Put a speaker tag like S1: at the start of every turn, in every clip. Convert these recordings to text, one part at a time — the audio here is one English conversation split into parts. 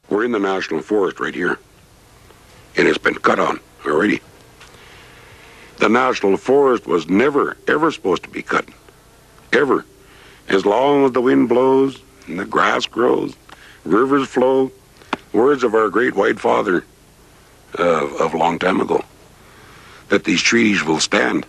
S1: We're in the National Forest right here, and it's been cut on already. The National Forest was never, ever supposed to be cut. Ever. As long as the wind blows and the grass grows, rivers flow, words of our great white father of a long time ago, that these treaties will stand.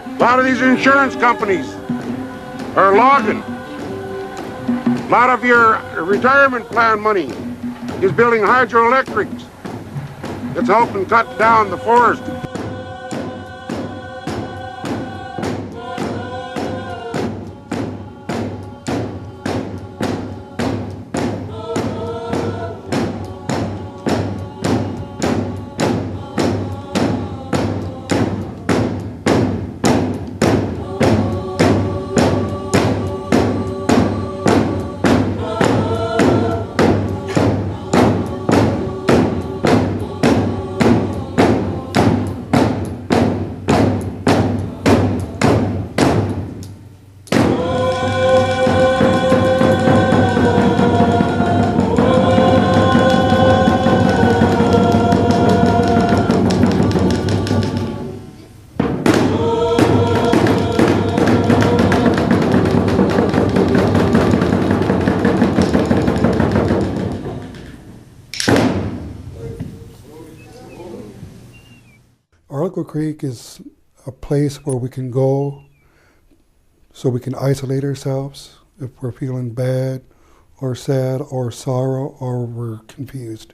S1: A lot of these insurance companies are logging. A lot of your retirement plan money is building hydroelectrics. It's helping cut down the forest.
S2: Creek is a place where we can go so we can isolate ourselves if we're feeling bad or sad or sorrow or we're confused.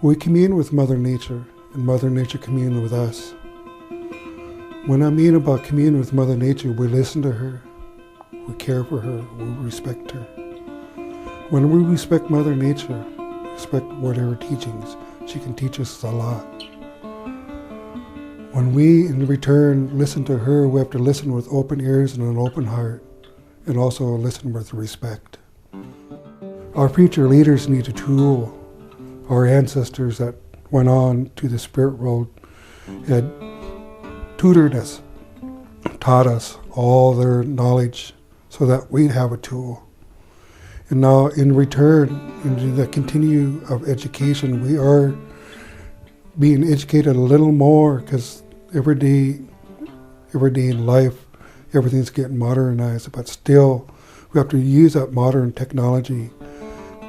S2: We commune with Mother Nature and Mother Nature commune with us. When I mean about commune with Mother Nature, we listen to her, we care for her, we respect her. When we respect Mother Nature, respect what her teachings, she can teach us a lot. When we, in return, listen to her, we have to listen with open ears and an open heart, and also listen with respect. Our future leaders need a tool. Our ancestors that went on to the spirit world had tutored us, taught us all their knowledge so that we'd have a tool. And now, in return, in the continue of education, we are being educated a little more because every day in life, everything's getting modernized, but still we have to use that modern technology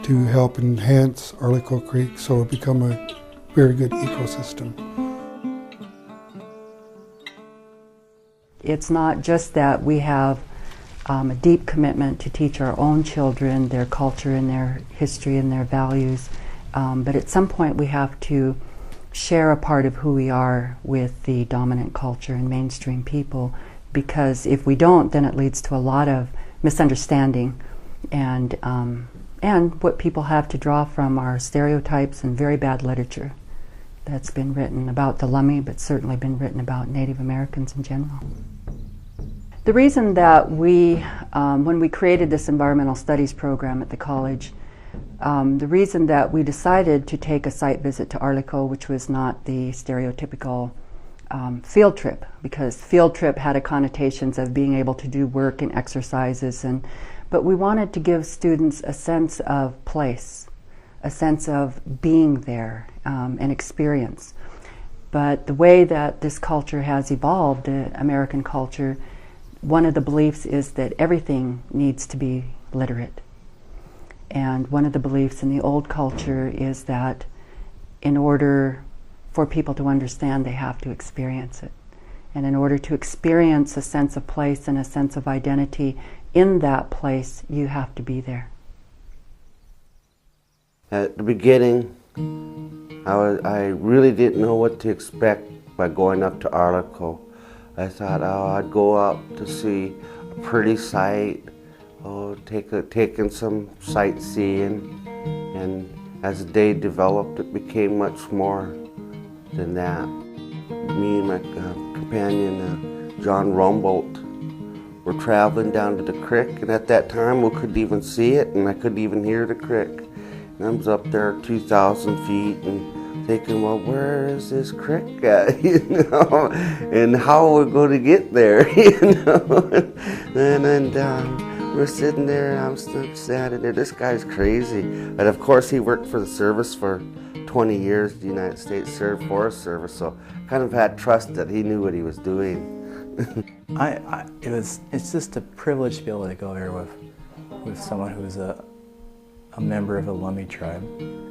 S2: to help enhance Arlico Creek so it become a very good ecosystem.
S3: It's not just that we have a deep commitment to teach our own children their culture and their history and their values, but at some point we have to share a part of who we are with the dominant culture and mainstream people, because if we don't, then it leads to a lot of misunderstanding and what people have to draw from are stereotypes and very bad literature that's been written about the Lummi, but certainly been written about Native Americans in general. The reason that we, when we created this environmental studies program at the college, the reason that we decided to take a site visit to Arlico, which was not the stereotypical field trip, because field trip had a connotations of being able to do work and exercises, but we wanted to give students a sense of place, a sense of being there, and experience. But the way that this culture has evolved, American culture, one of the beliefs is that everything needs to be literate. And one of the beliefs in the old culture is that in order for people to understand, they have to experience it. And in order to experience a sense of place and a sense of identity in that place, you have to be there.
S4: At the beginning, I really didn't know what to expect by going up to Arlico. I thought, oh, I'd go up to see a pretty sight, taking some sightseeing, and as the day developed, it became much more than that. Me and my companion, John Rumboldt, were traveling down to the creek, and at that time we couldn't even see it, and I couldn't even hear the creek. And I was up there 2,000 feet and thinking, well, where is this creek at, you know, and how are we going to get there, you know? And we're sitting there, and I'm standing there, this guy's crazy. And of course, he worked for the service for 20 years, the United States Forest Service, so kind of had trust that he knew what he was doing.
S5: It's just a privilege to be able to go here with someone who's a member of the Lummi tribe,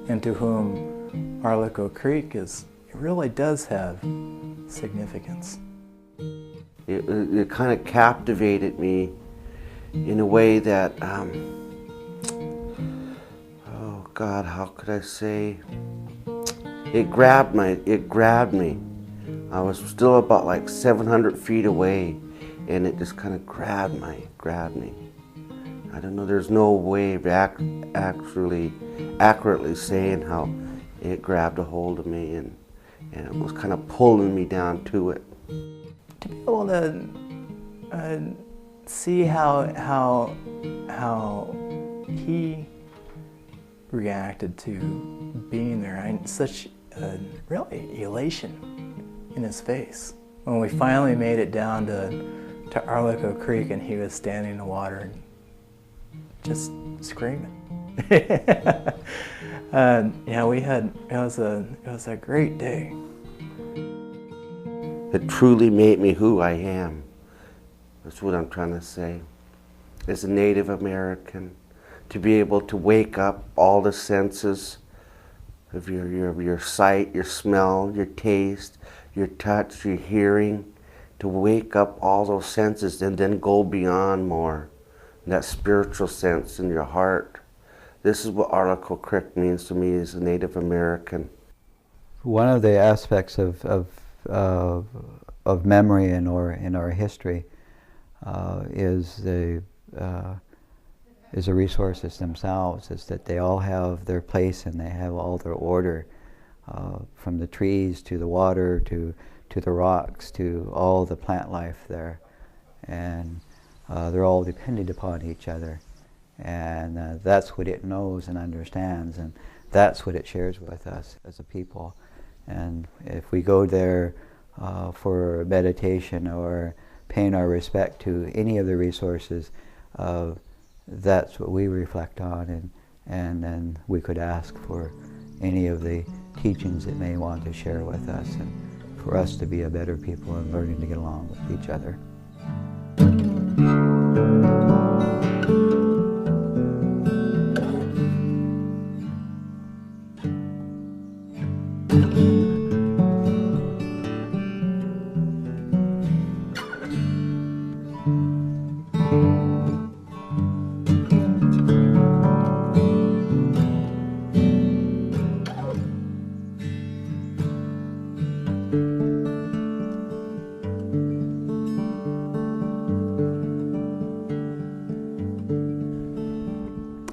S5: and to whom Arlico Creek really does have significance.
S4: It kind of captivated me in a way that, oh God, how could I say? It grabbed me. I was still about like 700 feet away, and it just kind of grabbed me. I don't know, there's no way of actually accurately saying how it grabbed a hold of me, and it was kind of pulling me down to it.
S5: To be able to see how he reacted to being there, such really elation in his face. When we finally made it down to Arlico Creek, and he was standing in the water and just screaming. And yeah, it was a great day.
S4: It truly made me who I am. That's what I'm trying to say. As a Native American, to be able to wake up all the senses of your sight, your smell, your taste, your touch, your hearing, to wake up all those senses and then go beyond more, that spiritual sense in your heart. This is what Arlico Creek means to me as a Native American.
S6: One of the aspects of memory in our history is the resources themselves. Is that they all have their place and they have all their order, from the trees to the water to the rocks to all the plant life there, and they're all dependent upon each other, and that's what it knows and understands, and that's what it shares with us as a people. And if we go there for meditation or paying our respect to any of the resources, that's what we reflect on, and then we could ask for any of the teachings it may want to share with us, and for us to be a better people and learning to get along with each other.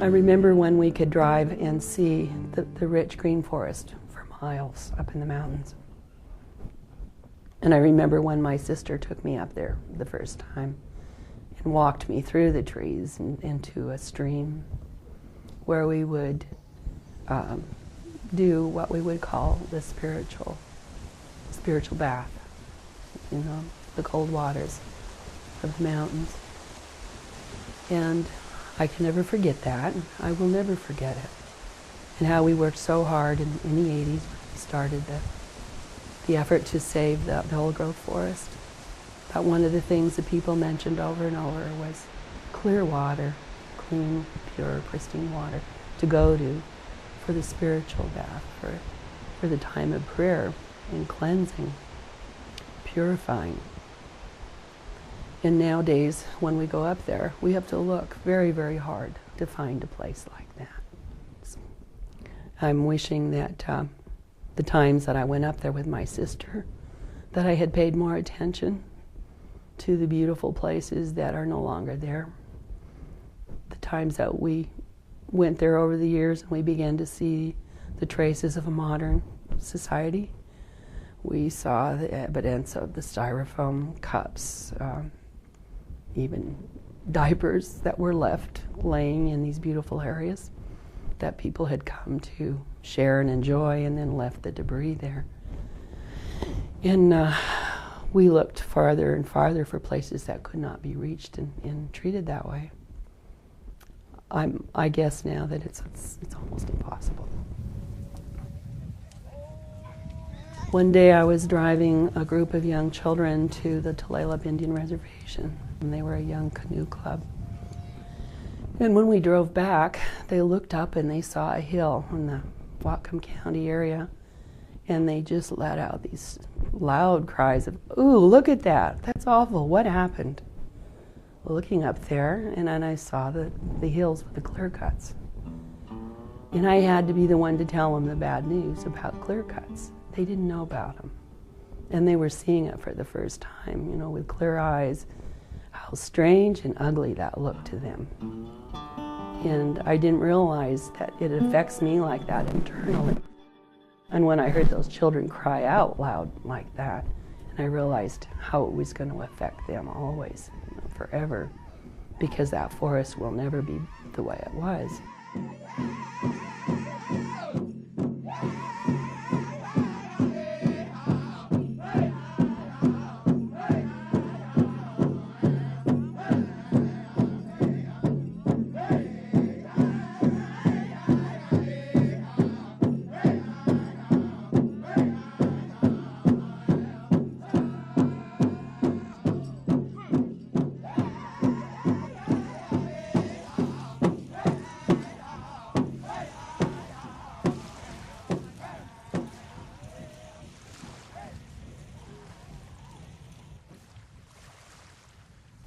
S7: I remember when we could drive and see the rich green forest for miles up in the mountains. And I remember when my sister took me up there the first time and walked me through the trees and into a stream where we would do what we would call the spiritual bath, you know, the cold waters of the mountains. And I can never forget that. I will never forget it. And how we worked so hard in the 80s when we started the the effort to save the old growth forest. But one of the things that people mentioned over and over was clear water, clean, pure, pristine water to go to for the spiritual bath, for the time of prayer and cleansing, purifying. And nowadays, when we go up there, we have to look very, very hard to find a place like that. So I'm wishing that the times that I went up there with my sister, that I had paid more attention to the beautiful places that are no longer there. The times that we went there over the years and we began to see the traces of a modern society. We saw the evidence of the styrofoam cups, even diapers that were left laying in these beautiful areas that people had come to share and enjoy, and then left the debris there. And we looked farther and farther for places that could not be reached and treated that way. I guess now that it's almost impossible. One day I was driving a group of young children to the Tulalip Indian Reservation, and they were a young canoe club. And when we drove back, they looked up and they saw a hill in the Whatcom County area, and they just let out these loud cries of, "Ooh, look at that, that's awful, what happened?" Looking up there, and then I saw the hills with the clear cuts. And I had to be the one to tell them the bad news about clear cuts. They didn't know about them. And they were seeing it for the first time, you know, with clear eyes, how strange and ugly that looked to them. And I didn't realize that it affects me like that internally. And when I heard those children cry out loud like that, and I realized how it was going to affect them always, you know, forever, because that forest will never be the way it was.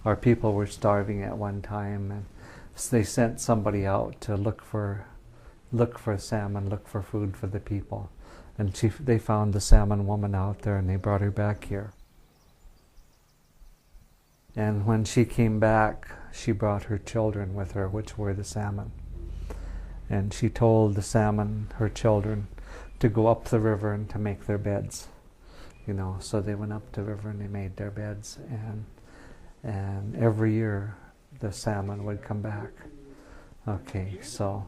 S8: Our people were starving at one time, and so they sent somebody out to look for salmon, look for food for the people. And they found the salmon woman out there, and they brought her back here. And when she came back, she brought her children with her, which were the salmon. And she told the salmon, her children, to go up the river and to make their beds. You know, so they went up the river and they made their beds, and every year the salmon would come back. Okay, so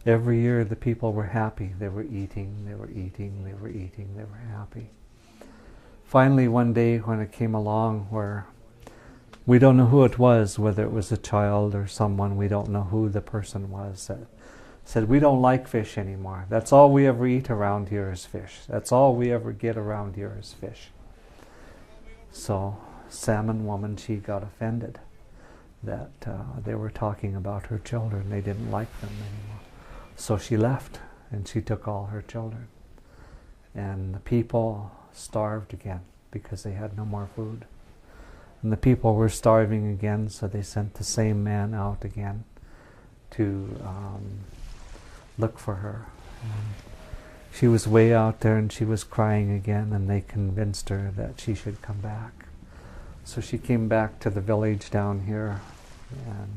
S8: every year the people were happy. They were eating, they were eating, they were eating, they were happy. Finally, one day when it came along where we don't know who it was, whether it was a child or someone, we don't know who the person was, that said, "We don't like fish anymore. That's all we ever eat around here is fish. That's all we ever get around here is fish." So salmon woman, she got offended that they were talking about her children. They didn't like them anymore. So she left, and she took all her children. And the people starved again because they had no more food. And the people were starving again, so they sent the same man out again to look for her. And she was way out there, and she was crying again, and they convinced her that she should come back. So she came back to the village down here, and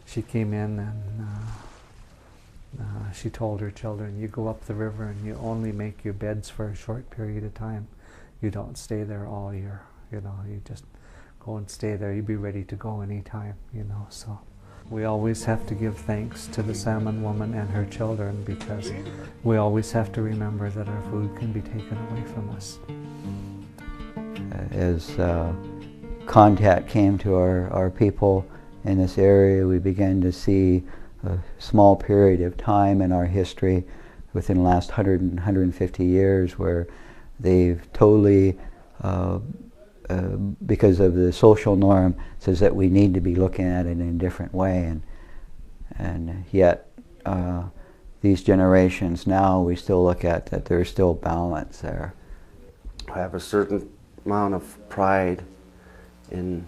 S8: she came in, and she told her children, "You go up the river and you only make your beds for a short period of time. You don't stay there all year. You know, you just go and stay there. You be ready to go anytime, you know." So we always have to give thanks to the salmon woman and her children, because we always have to remember that our food can be taken away from us.
S6: As contact came to our people in this area, we began to see a small period of time in our history within the last 100 and 150 years where they've totally, because of the social norm, says that we need to be looking at it in a different way, and yet these generations now, we still look at that there's still balance there.
S4: I have a certain amount of pride in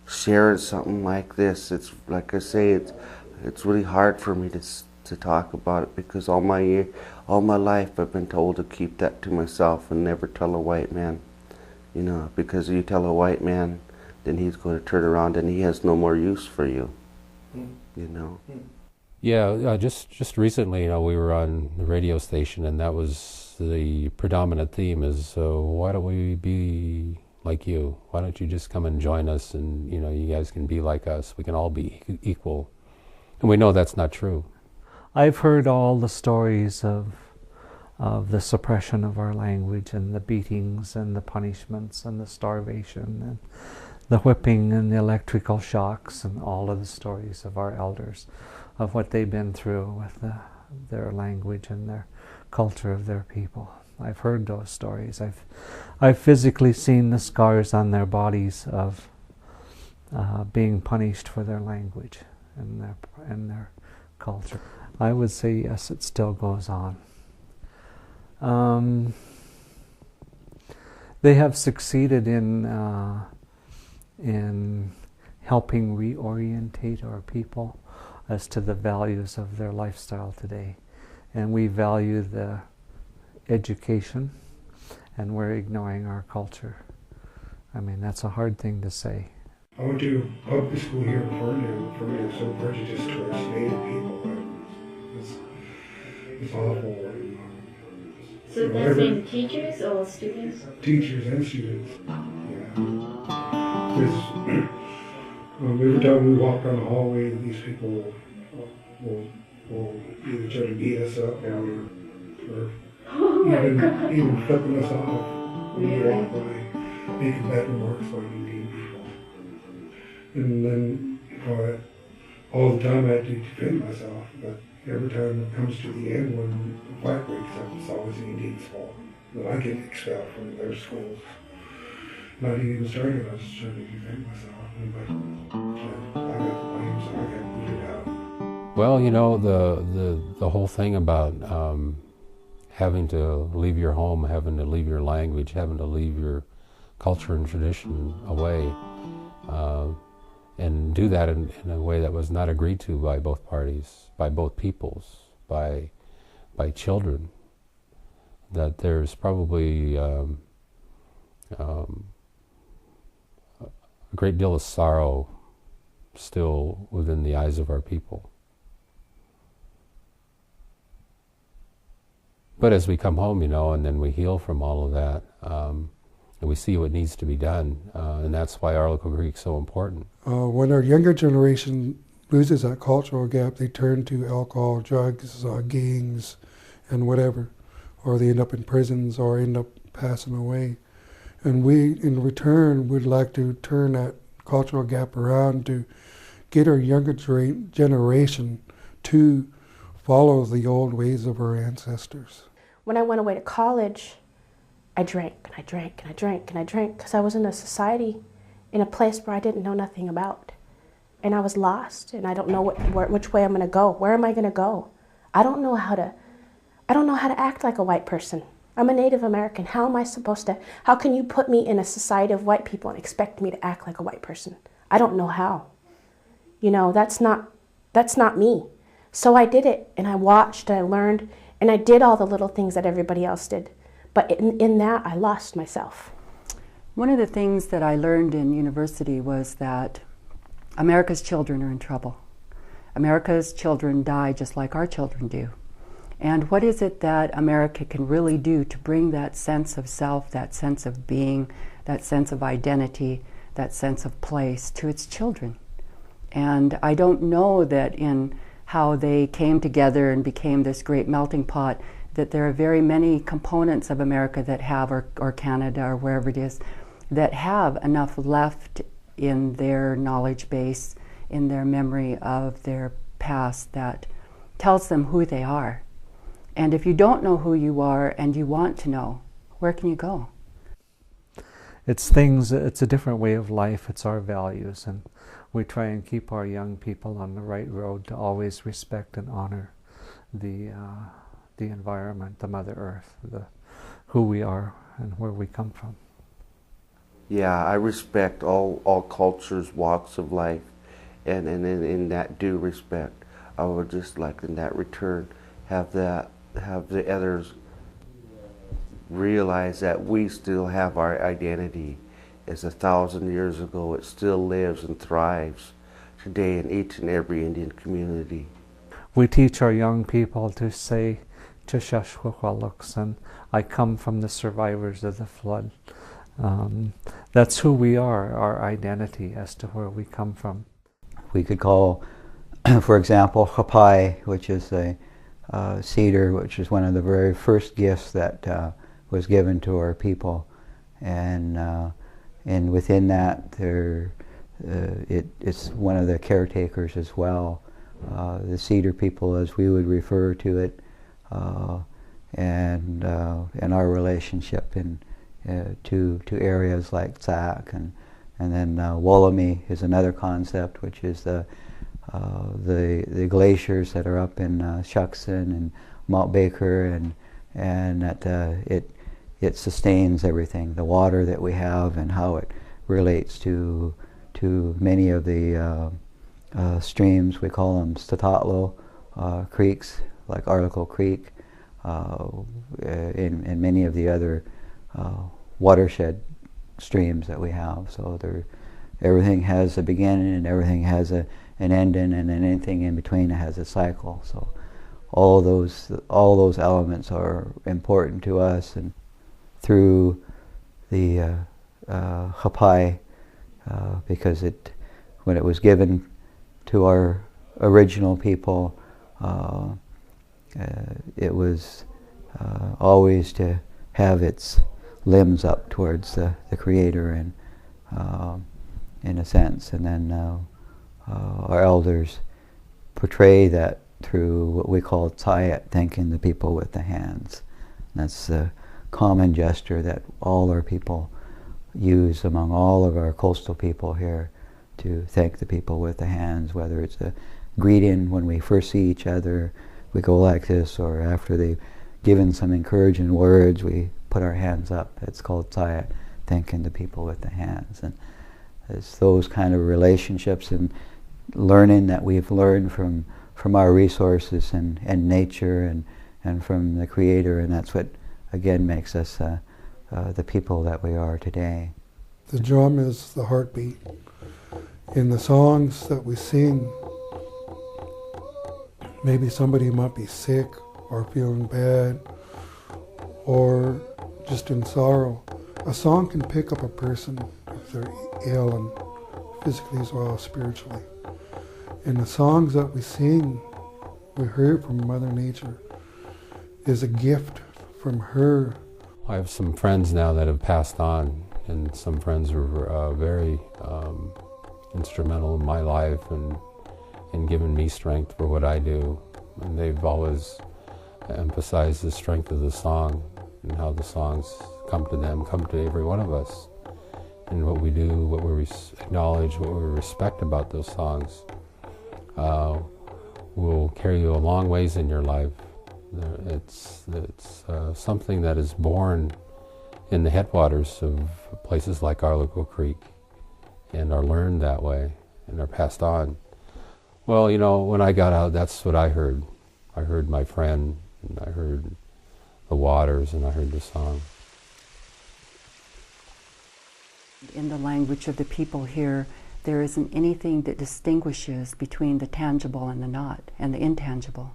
S4: sharing something like this. It's like I say, it's really hard for me to talk about it, because all my life I've been told to keep that to myself and never tell a white man. You know, because if you tell a white man, then he's going to turn around and he has no more use for you. You know.
S9: Yeah, just recently, we were on the radio station, and that was the predominant theme: is why don't we be like you? Why don't you just come and join us, and you guys can be like us. We can all be equal. And we know that's not true.
S8: I've heard all the stories of the suppression of our language, and the beatings and the punishments and the starvation and the whipping and the electrical shocks, and all of the stories of our elders, of what they've been through with their language and their culture of their people. I've heard those stories. I've physically seen the scars on their bodies of being punished for their language and their culture. I would say yes, it still goes on. They have succeeded in helping reorientate our people as to the values of their lifestyle today. And we value the education, and we're ignoring our culture. I mean, that's a hard thing to say.
S2: I went to public school here in Ferndale, so prejudiced towards Native people. It's awful.
S10: So that's in teachers or students?
S2: Teachers and students, yeah. Because every time we walk down the hallway, these people will either try to beat us up or even flipping us off when we walk by, making bad remarks about Indian people. And then all the time I had to defend myself, but every time it comes to the end, when the fight breaks up, it's always the Indians' fault. That I get expelled from their schools. Not even started, I was just trying to defend myself. But I got the blame, so I got booted out.
S9: Well, the whole thing about having to leave your home, having to leave your language, having to leave your culture and tradition away, and do that in a way that was not agreed to by both parties, by both peoples, by children, that there's probably a great deal of sorrow still within the eyes of our people. But as we come home, and then we heal from all of that, and we see what needs to be done, and that's why Arlico Creek's so important.
S2: When our younger generation loses that cultural gap, they turn to alcohol, drugs, gangs, and whatever, or they end up in prisons or end up passing away. And we, in return, would like to turn that cultural gap around to get our younger generation to follow the old ways of our ancestors.
S10: When I went away to college, I drank and I drank and I drank and I drank because I was in a society, in a place where I didn't know nothing about. And I was lost, and I don't know which way I'm going to go. Where am I going to go? I don't know how to act like a white person. I'm a Native American. How am I supposed to? How can you put me in a society of white people and expect me to act like a white person? I don't know how. That's not me. So I did it, and I watched, and I learned, and I did all the little things that everybody else did. But in that, I lost myself.
S3: One of the things that I learned in university was that America's children are in trouble. America's children die just like our children do. And what is it that America can really do to bring that sense of self, that sense of being, that sense of identity, that sense of place to its children? And I don't know that in how they came together and became this great melting pot, that there are very many components of America that have, or Canada or wherever it is, that have enough left in their knowledge base, in their memory of their past, that tells them who they are. And if you don't know who you are and you want to know, where can you go?
S8: It's things, it's a different way of life, it's our values, and we try and keep our young people on the right road to always respect and honor the environment, the Mother Earth, who we are and where we come from.
S4: Yeah, I respect all cultures, walks of life, and in that due respect, I would just like in that return have the others realize that we still have our identity. As 1,000 years ago, it still lives and thrives today in each and every Indian community.
S8: We teach our young people to say, "Chashashwakwalux," and I come from the survivors of the flood. That's who we are, our identity as to where we come from.
S6: We could call, for example, chapai, which is a cedar, which is one of the very first gifts that was given to our people, and within that, it's one of the caretakers as well. The cedar people, as we would refer to it, and our relationship to areas like Tsak, and then Wolami is another concept, which is the glaciers that are up in Shuksan and Mount Baker, and that it sustains everything, the water that we have and how it relates to many of the streams. We call them Statatlo creeks, like Arlico Creek, and many of the other watershed streams that we have. So everything has a beginning and everything has an ending, and then anything in between has a cycle. So all those elements are important to us, and through the chapai, because when it was given to our original people, it was always to have its limbs up towards the Creator, and in a sense, and then our elders portray that through what we call tayat, thanking the people with the hands. And that's the common gesture that all our people use among all of our coastal people here, to thank the people with the hands, whether it's a greeting when we first see each other, we go like this, or after they've given some encouraging words, we put our hands up. It's called tayat, thanking the people with the hands. And it's those kind of relationships and learning that we've learned from our resources and nature and from the Creator, and that's what again makes us the people that we are today.
S2: The drum is the heartbeat. In the songs that we sing, maybe somebody might be sick or feeling bad or just in sorrow. A song can pick up a person if they're ill, and physically as well as spiritually. And the songs that we sing, we heard from Mother Nature, is a gift from her.
S9: I have some friends now that have passed on, and some friends were very instrumental in my life and given me strength for what I do. And they've always emphasized the strength of the song and how the songs come to them, come to every one of us. And what we do, what we acknowledge, what we respect about those songs will carry you a long ways in your life. It's something that is born in the headwaters of places like Arlico Creek, and are learned that way and are passed on. Well, you know, when I got out, that's what I heard. I heard my friend, and I heard the waters, and I heard the song.
S3: In the language of the people here, there isn't anything that distinguishes between the tangible and the not, and the intangible.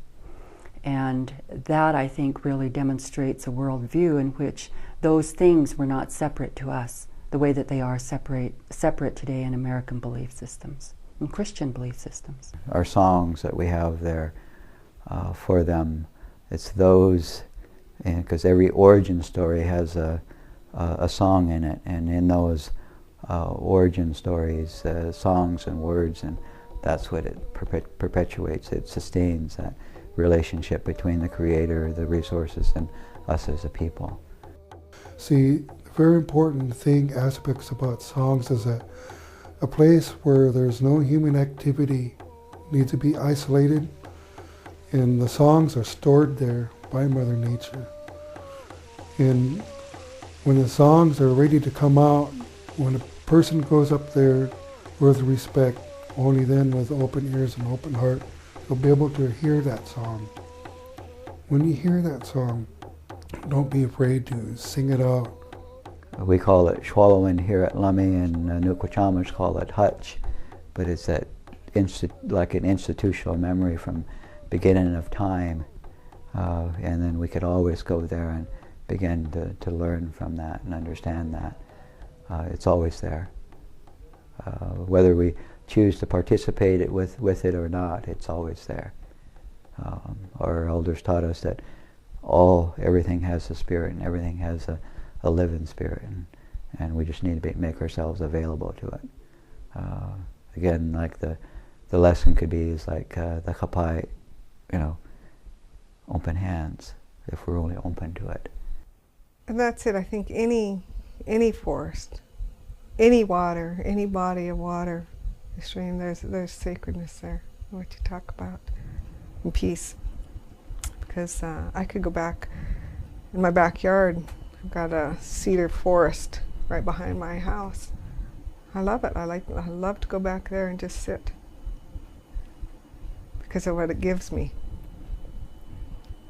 S3: And that, I think, really demonstrates a worldview in which those things were not separate to us, the way that they are separate today in American belief systems and Christian belief systems.
S6: Our songs that we have there for them, it's those, because every origin story has a song in it, and in those origin stories, songs and words, and that's what it perpetuates, it sustains that relationship between the Creator, the resources, and us as a people.
S2: See, the very important aspects about songs is that a place where there's no human activity needs to be isolated, and the songs are stored there by Mother Nature. And when the songs are ready to come out, when a person goes up there with respect, only then with open ears and open heart, you'll be able to hear that song. When you hear that song, don't be afraid to sing it out.
S6: We call it swallowing here at Lummi, and Nukwachamers call it hutch, but it's that like an institutional memory from beginning of time, and then we could always go there and begin to learn from that and understand that. It's always there. Whether we choose to participate with it or not, it's always there. Our elders taught us that everything has a spirit and everything has a living spirit, and we just need to make ourselves available to it. Again, like the lesson could be is like the kapai, open hands, if we're only open to it.
S11: And that's it. I think any forest, any water, any body of water, a stream, there's sacredness there, what you talk about, and peace. Because I could go back in my backyard. I've got a cedar forest right behind my house. I love it. I love to go back there and just sit because of what it gives me.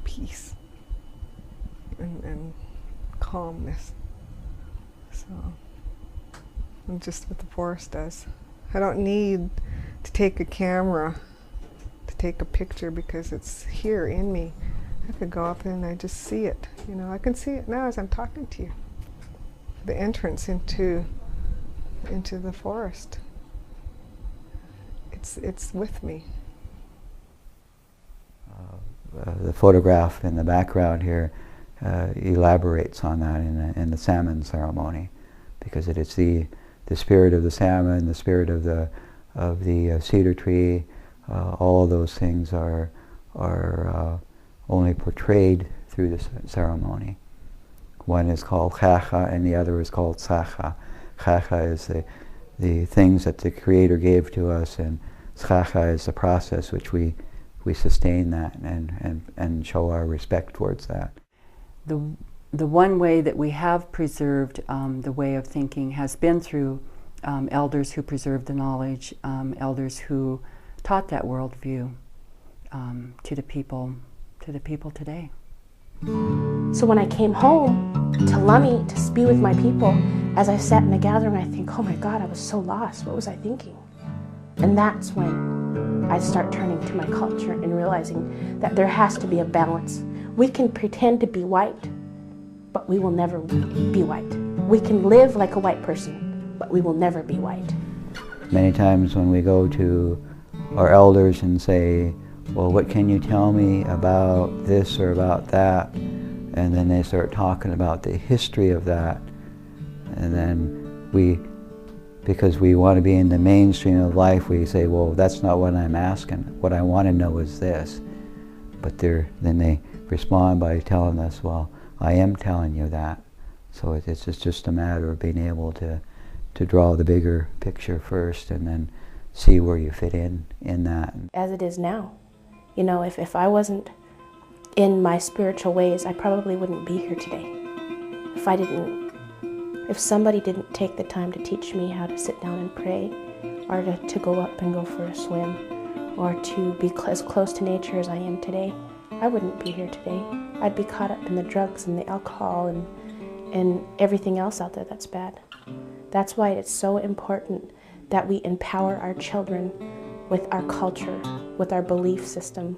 S11: Peace and calmness. So, and just what the forest does. I don't need to take a camera to take a picture because it's here in me. I could go up and I just see it. I can see it now as I'm talking to you. The entrance into the forest. It's with me.
S6: The photograph in the background here elaborates on that in the salmon ceremony, because it is the spirit of the salmon, the spirit of the cedar tree. All of those things are only portrayed through the ceremony. One is called chacha and the other is called sacha. Chacha is the things that the Creator gave to us, and sacha is the process which we sustain that and show our respect towards that.
S3: The one way that we have preserved the way of thinking has been through elders who preserved the knowledge, elders who taught that worldview to the people today.
S10: So when I came home to Lummi to be with my people, as I sat in the gathering, I think, oh my God, I was so lost. What was I thinking? And that's when I start turning to my culture and realizing that there has to be a balance. We can pretend to be white, but we will never be white. We can live like a white person, but we will never be white.
S6: Many times when we go to our elders and say, well, what can you tell me about this or about that? And then they start talking about the history of that. And then because we want to be in the mainstream of life, we say, well, that's not what I'm asking. What I want to know is this. But then they respond by telling us, well, I am telling you that. So it's just a matter of being able to draw the bigger picture first and then see where you fit in that.
S10: As it is now. If I wasn't in my spiritual ways, I probably wouldn't be here today. If somebody didn't take the time to teach me how to sit down and pray, or to go up and go for a swim, or to be as close to nature as I am today, I wouldn't be here today. I'd be caught up in the drugs and the alcohol and everything else out there that's bad. That's why it's so important that we empower our children with our culture, with our belief system,